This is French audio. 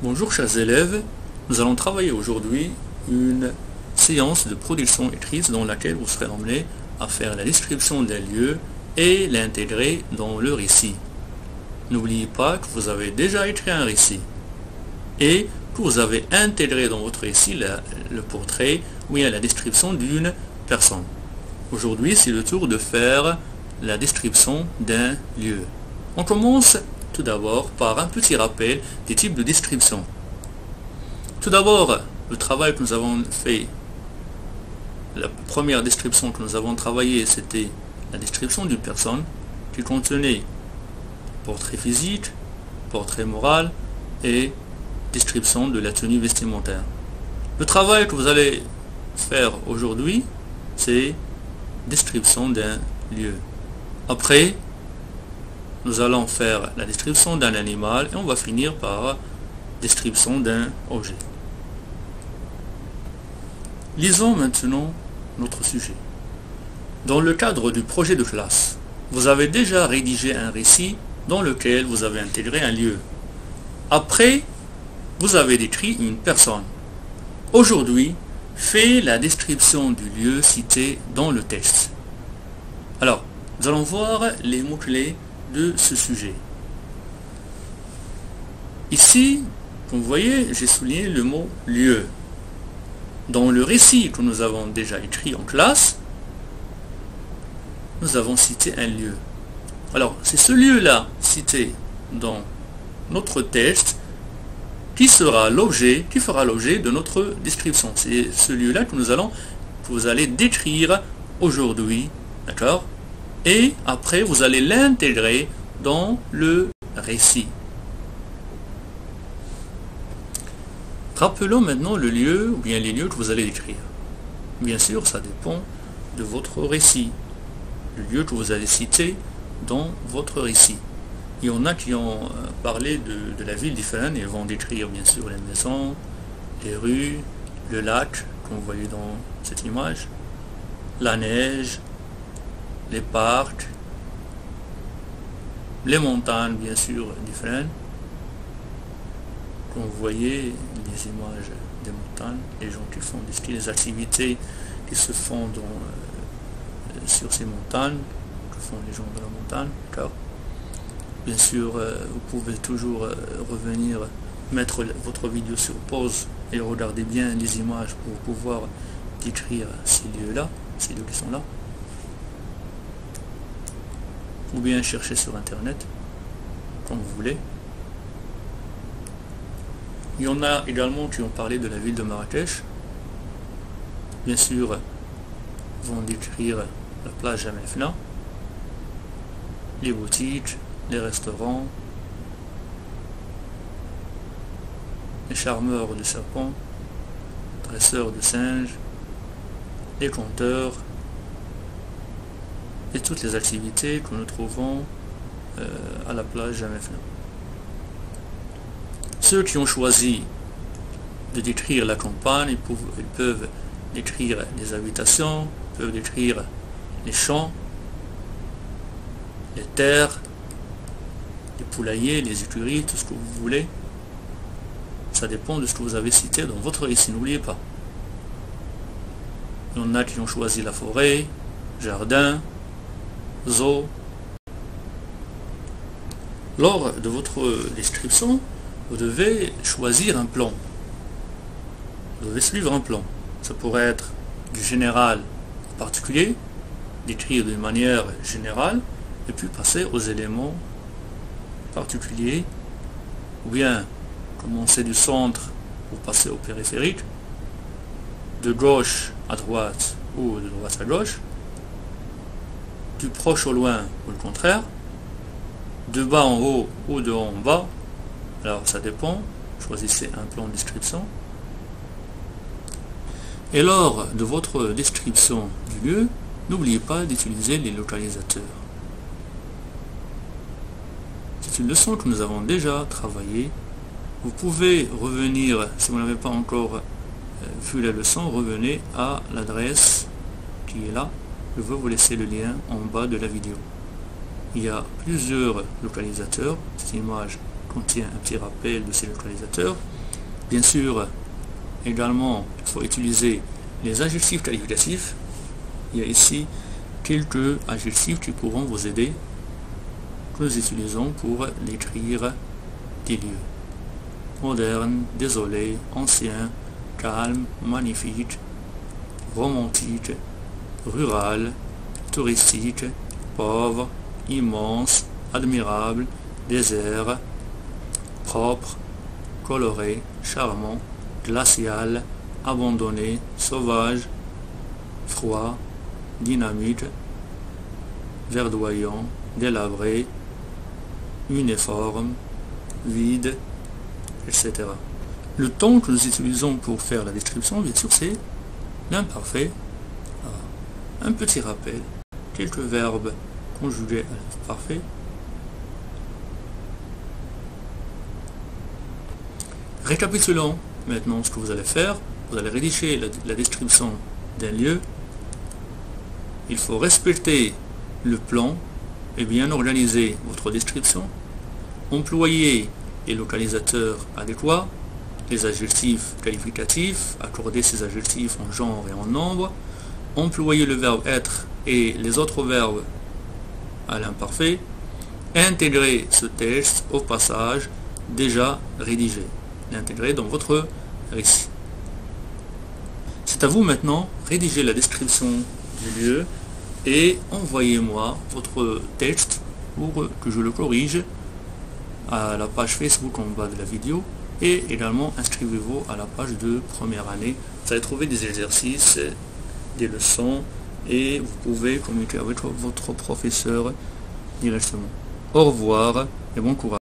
Bonjour chers élèves, nous allons travailler aujourd'hui une séance de production écrite dans laquelle vous serez amenés à faire la description des lieux et l'intégrer dans le récit. N'oubliez pas que vous avez déjà écrit un récit et que vous avez intégré dans votre récit le portrait ou bien la description d'une personne. Aujourd'hui, c'est le tour de faire la description d'un lieu. On commence tout d'abord par un petit rappel des types de description. Tout d'abord, le travail que nous avons fait, la première description que nous avons travaillée, c'était la description d'une personne qui contenait portrait physique, portrait moral et description de la tenue vestimentaire. Le travail que vous allez faire aujourd'hui, c'est description d'un lieu. Après, nous allons faire la description d'un animal et on va finir par description d'un objet. Lisons maintenant notre sujet. Dans le cadre du projet de classe, vous avez déjà rédigé un récit dans lequel vous avez intégré un lieu. Après, vous avez décrit une personne. Aujourd'hui, faites la description du lieu cité dans le texte. Alors, nous allons voir les mots-clés de ce sujet. Ici, comme vous voyez, j'ai souligné le mot lieu. Dans le récit que nous avons déjà écrit en classe, nous avons cité un lieu. Alors, c'est ce lieu-là cité dans notre texte qui fera l'objet de notre description. C'est ce lieu-là que vous allez décrire aujourd'hui, d'accord? Et après, vous allez l'intégrer dans le récit. Rappelons maintenant le lieu ou bien les lieux que vous allez décrire. Bien sûr, ça dépend de votre récit, le lieu que vous allez citer dans votre récit. Il y en a qui ont parlé de la ville différente et ils vont décrire bien sûr les maisons, les rues, le lac, comme vous voyez dans cette image, la neige, les parcs, les montagnes bien sûr différentes. Comme vous voyez les images des montagnes, les gens qui font des skis, les activités qui se font sur ces montagnes, que font les gens de la montagne, car bien sûr vous pouvez toujours revenir, mettre votre vidéo sur pause et regarder bien les images pour pouvoir décrire ces lieux-là, ces lieux qui sont là. Ou bien chercher sur internet, comme vous voulez. Il y en a également qui ont parlé de la ville de Marrakech. Bien sûr, vont décrire la plage Jamefna, les boutiques, les restaurants, les charmeurs de serpents, dresseurs de singes, les conteurs, et toutes les activités que nous trouvons à la plage Jamefna. Ceux qui ont choisi de décrire la campagne, ils peuvent décrire les habitations, peuvent décrire les champs, les terres, les poulaillers, les écuries, tout ce que vous voulez. Ça dépend de ce que vous avez cité dans votre récit, n'oubliez pas. Il y en a qui ont choisi la forêt, jardin, zoo. Lors de votre description, vous devez choisir un plan. Vous devez suivre un plan. Ça pourrait être du général au particulier, décrire d'une manière générale, et puis passer aux éléments particuliers, ou bien commencer du centre pour passer au périphérique, de gauche à droite ou de droite à gauche, du proche au loin ou le contraire, de bas en haut ou de haut en bas. Alors ça dépend, choisissez un plan de description. Et lors de votre description du lieu, n'oubliez pas d'utiliser les localisateurs. C'est une leçon que nous avons déjà travaillée. Vous pouvez revenir, si vous n'avez pas encore vu la leçon, revenez à l'adresse qui est là. Je vais vous laisser le lien en bas de la vidéo. Il y a plusieurs localisateurs. Cette image contient un petit rappel de ces localisateurs. Bien sûr, également, il faut utiliser les adjectifs qualificatifs. Il y a ici quelques adjectifs qui pourront vous aider, que nous utilisons pour décrire des lieux. Moderne, désolé, ancien, calme, magnifique, romantique, rural, touristique, pauvre, immense, admirable, désert, propre, coloré, charmant, glacial, abandonné, sauvage, froid, dynamique, verdoyant, délabré, uniforme, vide, etc. Le temps que nous utilisons pour faire la description, bien sûr, c'est l'imparfait. Un petit rappel, quelques verbes conjugués à l'imparfait. Récapitulons maintenant ce que vous allez faire. Vous allez rédiger la description d'un lieu. Il faut respecter le plan et bien organiser votre description. Employer les localisateurs adéquats, les adjectifs qualificatifs, accorder ces adjectifs en genre et en nombre, employer le verbe être et les autres verbes à l'imparfait, intégrer ce texte au passage déjà rédigé, l'intégrer dans votre récit. C'est à vous maintenant, rédigez la description du lieu et envoyez-moi votre texte pour que je le corrige à la page Facebook en bas de la vidéo, et également inscrivez-vous à la page de première année. Vous allez trouver des exercices, des leçons, et vous pouvez communiquer avec votre professeur directement. Au revoir et bon courage.